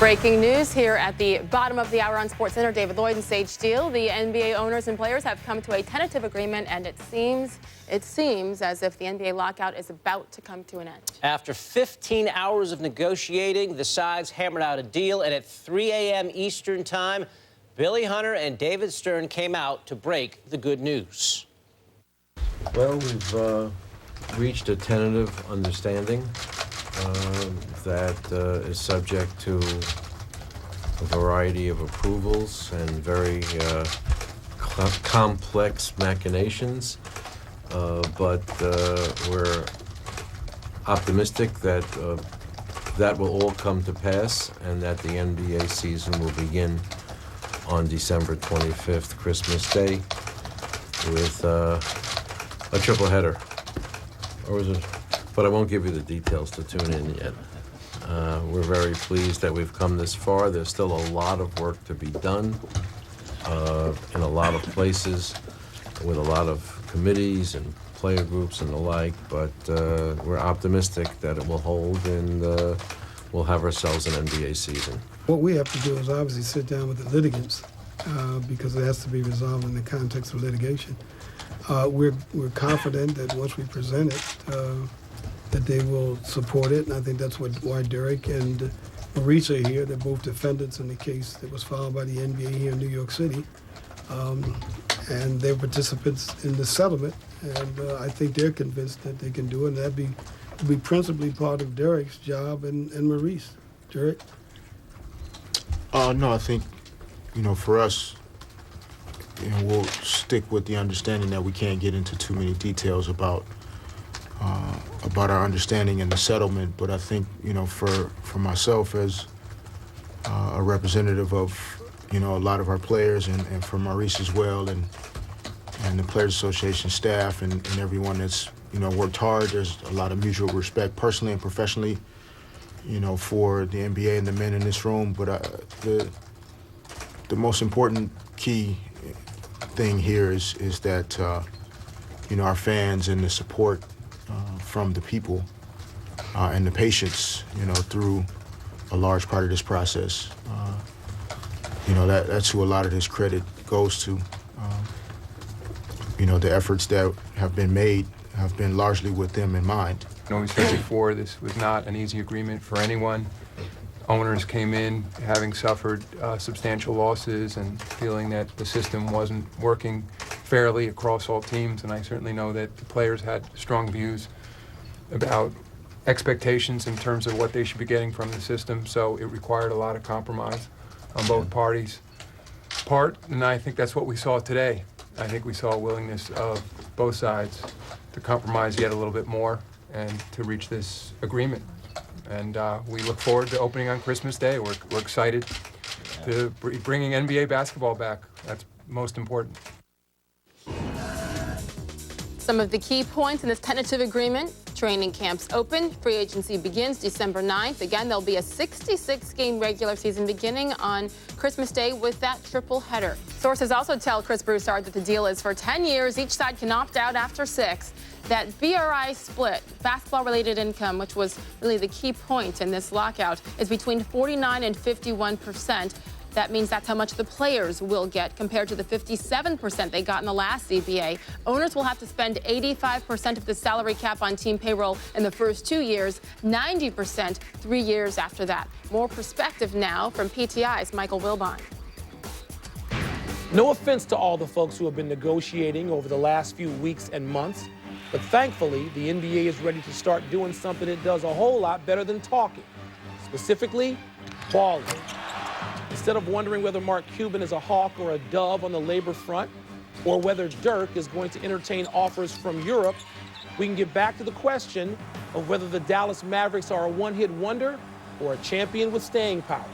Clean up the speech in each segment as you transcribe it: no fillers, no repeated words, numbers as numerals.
Breaking news here at the bottom of the hour on SportsCenter. David Lloyd and Sage Steele. The NBA owners and players have come to a tentative agreement, and it seems as if the NBA lockout is about to come to an end. After 15 hours of negotiating, the sides hammered out a deal, and at 3 a.m. Eastern time, Billy Hunter and David Stern came out to break the good news. Well, we've reached a tentative understanding that is subject to a variety of approvals and very complex machinations, but we're optimistic that that will all come to pass and that the NBA season will begin on December 25th, Christmas Day, with a triple header. Or is it? But I won't give you the details to tune in yet. We're very pleased that we've come this far. There's still a lot of work to be done in a lot of places with a lot of committees and player groups and the like, but we're optimistic that it will hold and we'll have ourselves an NBA season. What we have to do is obviously sit down with the litigants because it has to be resolved in the context of litigation. We're confident that once we present it, that they will support it, and I think that's why Derek and Maurice are here. They're both defendants in the case that was filed by the NBA here in New York City, and they're participants in the settlement, and I think they're convinced that they can do it, and that'd be principally part of Derek's job and Maurice. Derek? No, I think, for us, we'll stick with the understanding that we can't get into too many details about our understanding in the settlement, but I think, for myself as a representative of, a lot of our players and for Maurice as well, and the Players Association staff and everyone that's, worked hard. There's a lot of mutual respect personally and professionally, for the NBA and the men in this room, but the most important key thing here is that, our fans and the support from the people and the patience, through a large part of this process. That's who a lot of this credit goes to. The efforts that have been made have been largely with them in mind. We said before, this was not an easy agreement for anyone. Owners came in having suffered substantial losses and feeling that the system wasn't working fairly across all teams, and I certainly know that the players had strong views about expectations in terms of what they should be getting from the system, so it required a lot of compromise on both parties' part, and I think that's what we saw today. I think we saw a willingness of both sides to compromise yet a little bit more and to reach this agreement. And we look forward to opening on Christmas Day. We're excited to bringing NBA basketball back. That's most important. Some of the key points in this tentative agreement: training camps open, free agency begins December 9th. Again, there'll be a 66-game regular season beginning on Christmas Day with that triple header. Sources also tell Chris Broussard that the deal is for 10 years. Each side can opt out after 6. That BRI split, basketball-related income, which was really the key point in this lockout, is between 49% and 51%. That means that's how much the players will get compared to the 57% they got in the last CBA. Owners will have to spend 85% of the salary cap on team payroll in the first 2 years, 90% 3 years after that. More perspective now from PTI's Michael Wilbon. No offense to all the folks who have been negotiating over the last few weeks and months, but thankfully, the NBA is ready to start doing something it does a whole lot better than talking, specifically balling. Instead of wondering whether Mark Cuban is a hawk or a dove on the labor front, or whether Dirk is going to entertain offers from Europe, we can get back to the question of whether the Dallas Mavericks are a one-hit wonder or a champion with staying power.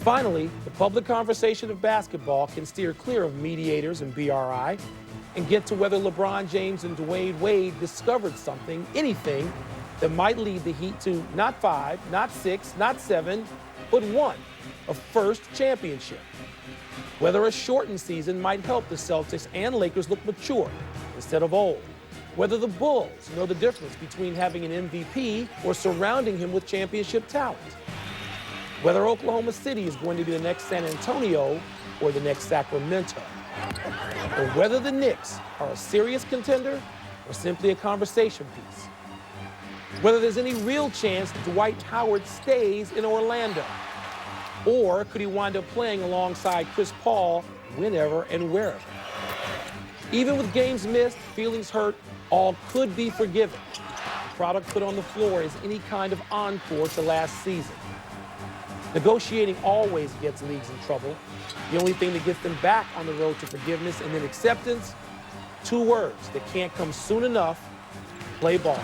Finally, the public conversation of basketball can steer clear of mediators and BRI and get to whether LeBron James and Dwayne Wade discovered something, anything, that might lead the Heat to not 5, not 6, not 7, but 1, a first championship. Whether a shortened season might help the Celtics and Lakers look mature instead of old. Whether the Bulls know the difference between having an MVP or surrounding him with championship talent. whether Oklahoma City is going to be the next San Antonio or the next Sacramento, or whether the Knicks are a serious contender or simply a conversation piece, whether there's any real chance Dwight Howard stays in Orlando, or could he wind up playing alongside Chris Paul whenever and wherever. Even with games missed, feelings hurt, all could be forgiven. The product put on the floor is any kind of encore to last season. Negotiating always gets leagues in trouble. The only thing that gets them back on the road to forgiveness and then acceptance, two words that can't come soon enough: play ball.